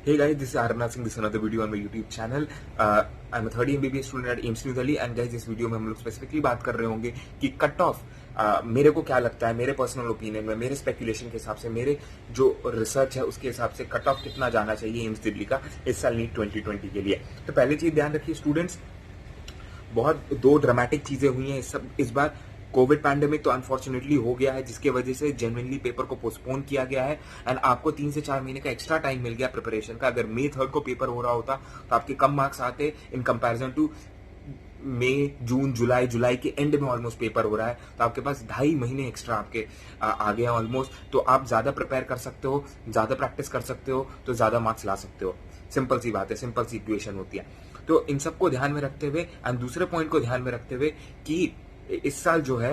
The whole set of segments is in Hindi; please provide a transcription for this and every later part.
Hey guys, this is Arnav Singh. This is another video on my YouTube channel. I'm a third year MBBS student at AIIMS New Delhi and guys इस वीडियो में हम लोग स्पेसिफिकली बात कर रहे होंगे कि कट ऑफ मेरे को क्या लगता है, मेरे पर्सनल ओपिनियन में, मेरे स्पेकुलेशन के हिसाब से, मेरे जो रिसर्च है उसके हिसाब से कट ऑफ कितना जाना चाहिए एम्स दिल्ली का इस साल नीट 2020 के लिए। तो पहली चीज ध्यान रखिए स्टूडेंट्स, बहुत दो ड्रामेटिक चीजें हुई हैं इस बार। कोविड पैंडेमिक तो अनफॉर्चुनेटली हो गया है जिसके वजह से जेन्युइनली पेपर को पोस्टपोन किया गया है एंड आपको 3 से 4 महीने का एक्स्ट्रा टाइम मिल गया प्रिपरेशन का। अगर मई 3 को पेपर हो रहा होता तो आपके कम मार्क्स आते इन कंपैरिजन टू मई, जून, जुलाई के एंड में ऑलमोस्ट पेपर हो रहा है तो आपके पास 2.5 महीने एक्स्ट्रा आपके आ गए हैं ऑलमोस्ट। तो आप ज्यादा प्रिपेयर कर सकते हो, ज्यादा प्रैक्टिस कर सकते हो तो ज्यादा मार्क्स ला सकते हो। सिंपल सी बात है, सिंपल सी इक्वेशन होती है। तो इन सबको ध्यान में रखते हुए एंड दूसरे पॉइंट को ध्यान में रखते हुए कि इस साल जो है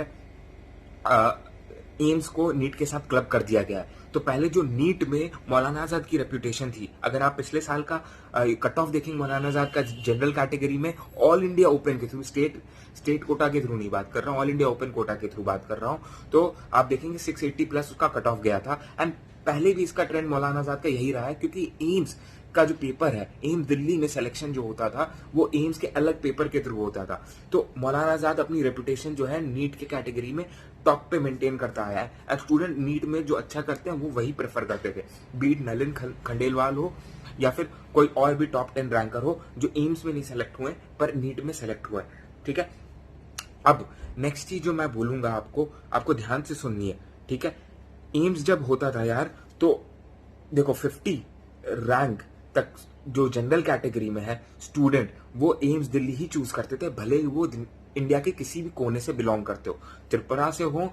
एम्स को नीट के साथ क्लब कर दिया गया है। तो पहले जो नीट में मौलाना आजाद की रेपुटेशन थी, अगर आप पिछले साल का कट ऑफ देखेंगे मौलाना आजाद का जनरल कैटेगरी में ऑल इंडिया ओपन के थ्रू, स्टेट कोटा के थ्रू नहीं बात कर रहा हूँ, ऑल इंडिया ओपन कोटा के थ्रू बात कर रहा हूँ, तो आप देखेंगे 680 प्लस उसका कट ऑफ गया था। एंड पहले भी इसका ट्रेंड मौलाना आजाद का यही रहा है क्योंकि एम्स का जो पेपर है, एम्स दिल्ली में सिलेक्शन जो होता था वो एम्स के अलग पेपर के थ्रू होता था। तो मौलाना आजाद अपनी रेपुटेशन जो है नीट के कैटेगरी में टॉप पे मेंटेन करता आया है एंड स्टूडेंट नीट में जो अच्छा करते हैं वो वही प्रेफर करते थे, बीट नलिन खंडेलवाल हो या फिर कोई और भी टॉप 10 रैंकर हो जो एम्स में नहीं सेलेक्ट हुए पर नीट में सेलेक्ट हुआ है। ठीक है, अब नेक्स्ट चीज जो मैं बोलूंगा आपको ध्यान से सुननी है। ठीक है, एम्स जब होता था यार तो देखो 50 रैंक तक जो जनरल कैटेगरी में है स्टूडेंट वो एम्स दिल्ली ही चूज करते थे, भले ही वो इंडिया के किसी भी कोने से बिलोंग करते हो, त्रिपुरा से हो,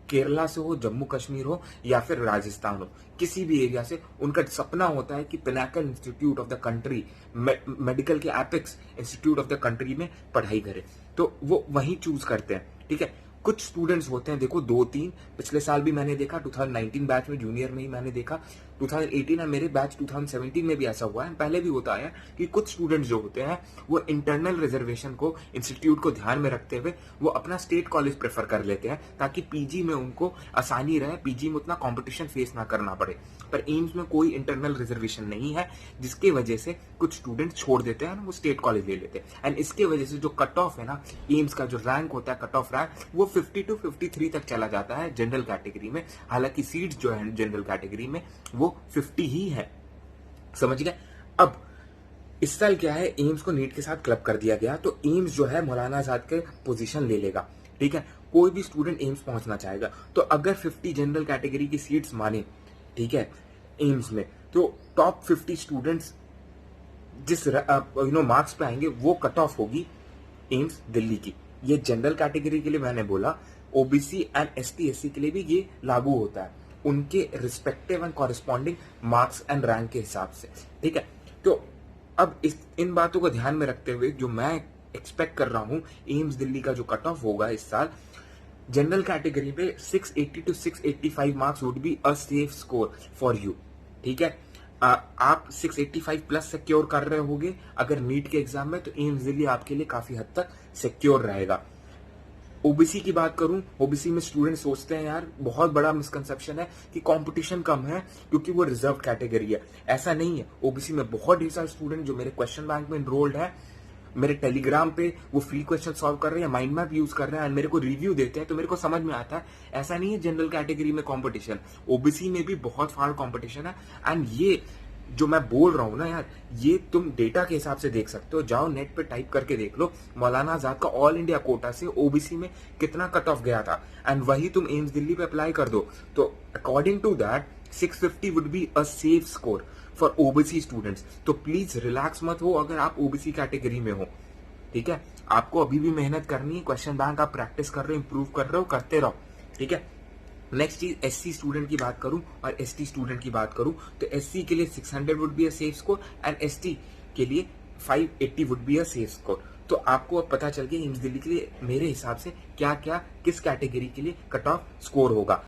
केरला से हो, जम्मू कश्मीर हो या फिर राजस्थान हो, किसी भी एरिया से उनका सपना होता है कि pinnacle institute of the country, medical के apex institute of the country में पढ़ाई करे, तो वो वही चूज करते हैं। ठीक है, कुछ स्टूडेंट्स होते हैं, देखो 2-3 पिछले साल भी मैंने देखा, 2019 बैच में जूनियर में ही मैंने देखा, 2018 है मेरे बैच, 2017 में भी ऐसा हुआ है, पहले भी होता है कि कुछ स्टूडेंट्स जो होते हैं वो इंटरनल रिजर्वेशन को, इंस्टीट्यूट को ध्यान में रखते हुए वो अपना स्टेट कॉलेज प्रेफर कर लेते हैं ताकि पीजी में उनको आसानी रहे, पीजी में उतना कॉम्पिटिशन फेस ना करना पड़े। पर एम्स में कोई इंटरनल रिजर्वेशन नहीं है जिसकी वजह से कुछ स्टूडेंट छोड़ देते हैं, वो स्टेट कॉलेज ले लेते हैं एंड इसके वजह से जो कट ऑफ है ना, एम्स का जो रैंक होता है, कट ऑफ रैंक वो 50 to 53 तक चला जाता है जनरल कैटेगरी में। हालांकि सीट्स जो है जनरल कैटेगरी में वो 50 ही है, समझ गए। अब इस साल क्या है, एम्स को नीट के साथ क्लब कर दिया गया तो एम्स जो है मौलाना आजाद के पोजीशन ले लेगा। ठीक है, कोई भी स्टूडेंट एम्स पहुंचना चाहेगा तो अगर 50 जनरल कैटेगरी की सीट्स माने, ठीक है, एम्स में तो टॉप 50 स्टूडेंट्स जिस मार्क्स पे आएंगे वो कट ऑफ होगी एम्स दिल्ली की। ये जनरल कैटेगरी के लिए मैंने बोला, ओबीसी एंड एसटी एससी के लिए भी ये लागू होता है, उनके respective and corresponding marks and rank के हिसाब से। ठीक है, तो अब इन बातों को ध्यान में रखते हुए जो मैं एक्सपेक्ट कर रहा हूं एम्स दिल्ली का जो कट ऑफ होगा इस साल जनरल कैटेगरी पे 680 to 685 marks would be a safe score for you. ठीक है, आप 685 प्लस सिक्योर कर रहे होगे अगर नीट के एग्जाम में तो एम्स दिल्ली आपके लिए काफी हद तक सिक्योर रहेगा। ओबीसी की बात करूं, ओबीसी में स्टूडेंट सोचते हैं यार, बहुत बड़ा मिसकंसेप्शन है कि कंपटीशन कम है क्योंकि वो रिजर्व कैटेगरी है। ऐसा नहीं है, ओबीसी में बहुत ढेर सारे स्टूडेंट जो मेरे क्वेश्चन बैंक में इनरोल्ड है, मेरे टेलीग्राम पे वो फ्री क्वेश्चन सॉल्व कर रहे हैं, माइंड मैप यूज कर रहे हैं, मेरे को रिव्यू देते हैं तो मेरे को समझ में आता है ऐसा नहीं है जनरल कैटेगरी में कंपटीशन, ओबीसी में भी बहुत हार्ड कंपटीशन है। एंड ये जो मैं बोल रहा हूं ना यार, ये तुम डेटा के हिसाब से देख सकते हो, जाओ नेट पे टाइप करके देख लो मौलाना आजाद का ऑल इंडिया कोटा से ओबीसी में कितना कट ऑफ गया था एंड वही तुम एम्स दिल्ली पे अप्लाई कर दो तो according to that 650 would be a safe score for OBC students. तो प्लीज रिलैक्स मत हो अगर आप ओबीसी कैटेगरी में हो। ठीक है, आपको अभी भी मेहनत करनी है, क्वेश्चन बैंक आप प्रैक्टिस कर रहे हो, इंप्रूव कर रहे हो, करते रहो। ठीक है, नेक्स्ट चीज एससी स्टूडेंट की बात करूं और एसटी स्टूडेंट की बात करूं तो एससी के लिए 600 would be a safe score and ST के लिए 580 would be a safe score. तो आपको अब पता चल गया एम्स दिल्ली के लिए मेरे हिसाब से क्या क्या किस कैटेगरी के लिए कट ऑफ स्कोर होगा।